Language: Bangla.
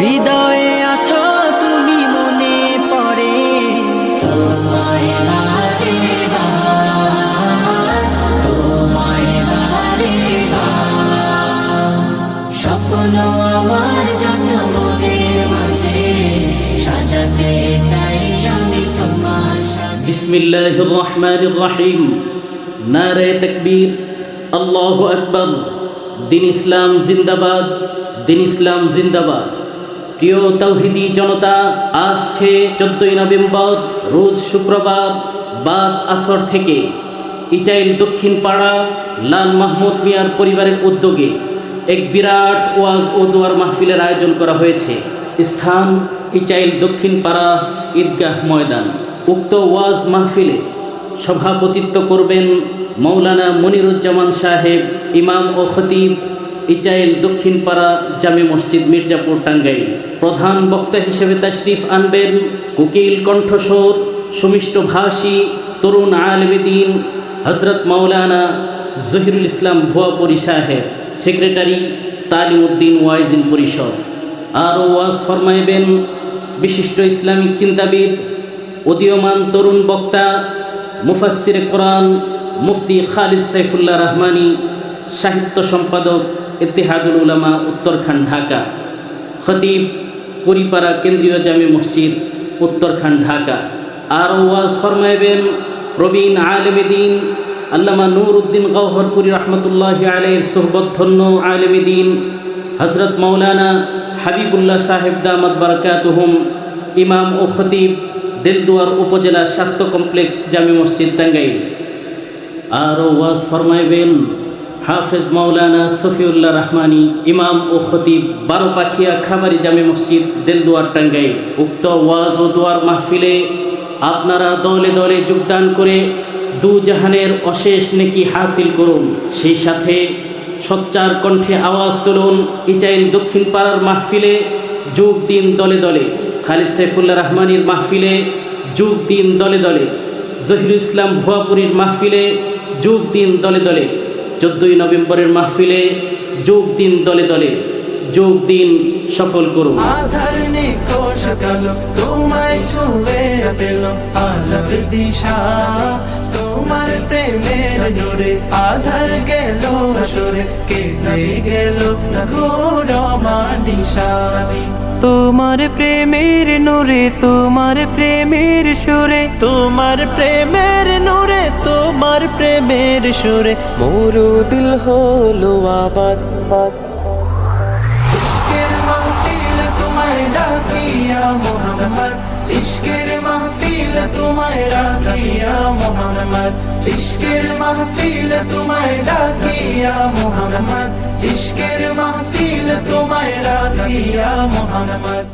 হৃদয়ে আছো তুমি, মনে পড়ে তোমায় বারে বার, তোমায় বারে বার। স্বপ্ন আমার যত মনের মাঝে সাজাতে চাই আমি তোমার সাথে। বিসমিল্লাহির রহমানির রহিম। নারে তাকবীর, আল্লাহু আকবার। দিন ইসলাম জিন্দাবাদ, দিন ইসলাম জিন্দাবাদ। প্রিয় তাওহীদি জনতা, আসছে 14ই নভেম্বর রোজ শুক্রবার বাদ আসর থেকে ইচাইল দক্ষিণ পাড়া লাল মাহমুদ মিয়ার পরিবারের উদ্যোগে এক বিরাট ওয়াজ ও দোয়ার মাহফিলের আয়োজন করা হয়েছে। স্থান ইচাইল দক্ষিণ পাড়া ঈদগাহ ময়দান। উক্ত ওয়াজ মাহফিলে সভাপতিত্ব করবেন মৌলানা মনিরুজ্জামান সাহেব, ইমাম ও খতিব, ইচাইল দক্ষিণ পাড়া জামে মসজিদ, মির্জাপুর, টাঙ্গাইল। প্রধান বক্তা হিসেবে তাশরিফ আনবেন কোকিল কণ্ঠস্বর, সুমিষ্ট ভাষী, তরুণ আলেমে দ্বীন হযরত মাওলানা জহিরুল ইসলাম ভুয়াপুরী সাহেব, সেক্রেটারি তালিমউদ্দিন ওয়াইজিন পরিষদ। আরও ওয়াজ ফরমাইবেন বিশিষ্ট ইসলামিক চিন্তাবিদ, উদীয়মান তরুণ বক্তা, মুফাসসিরে কোরআন মুফতি খালিদ সাইফুল্লাহ রহমানী, সাহিত্য সম্পাদক ইত্তেহাদুল উলামা, উত্তরখান, ঢাকা। খতিব কুড়িপাড়া কেন্দ্রীয় জামে মসজিদ, উত্তরখান, ঢাকা। আরও ওয়াজ ফরমাইবেন প্রবীণ আলেমে দ্বীন আল্লামা নূর উদ্দিন গওহরপুরী রহমতুল্লাহি আলাইহির সোহবতধন্য আলেমে দ্বীন হযরত মাওলানা হাবিবুল্লাহ সাহেব দামাত বারাকাতুহুম, ইমাম ও খতিব, দেলদুয়ার উপজেলা স্বাস্থ্য কমপ্লেক্স জামে মসজিদ, টাঙ্গাইল। আরও ওয়াজ ফরমাইবেন হাফেজ মাওলানা সফিউল্লাহ রহমানী, ইমাম ও খতিব, বারোপাখিয়া খাবারি জামে মসজিদ, দেলদুয়ার, টাঙ্গাইল। উক্ত ওয়াজ ও দোয়ার মাহফিলে আপনারা দলে দলে যোগদান করে দু জাহানের অশেষ নেকি হাসিল করুন। সেই সাথে সোচ্চার কণ্ঠে আওয়াজ তুলুন, ইচাইল দক্ষিণ পাড়ার মাহফিলে যোগ দিন দলে দলে, খালিদ সাইফুল্লাহ রহমানীর মাহফিলে যোগ দিন দলে দলে, জহিরুল ইসলাম ভুয়াপুরীর মাহফিলে যোগ দিন দলে দলে, 14ই নভেম্বরের মাহফিলে যোগ দিন দলে দলে, যোগ দিন সফল করুন। আধার নিকোষ কালো তোমায় ছুঁয়ে পেল আলোর দিশা, তোমার প্রেমের নূরে আধার গেল সরে, কেটে গেল ঘোর মানিশা। তোমার প্রেমের নূরে, তোমার প্রেমের সুরে, তোমার প্রেমের নূরে, তোমার প্রেমের সুরে মোরু দিল হলো আবাদ। ইশকের মাহফিল তোমায় ডাকিয়া মুহাম্মদ, ইশকের মাহফিল তোমায় ডাকিয়া মুহাম্মদ, ইশকের মাহফিল তোমায় ডাকিয়া মুহাম্মদ, ইশকের মাহফিল তোমায় ডাকিয়া মুহাম্মদ।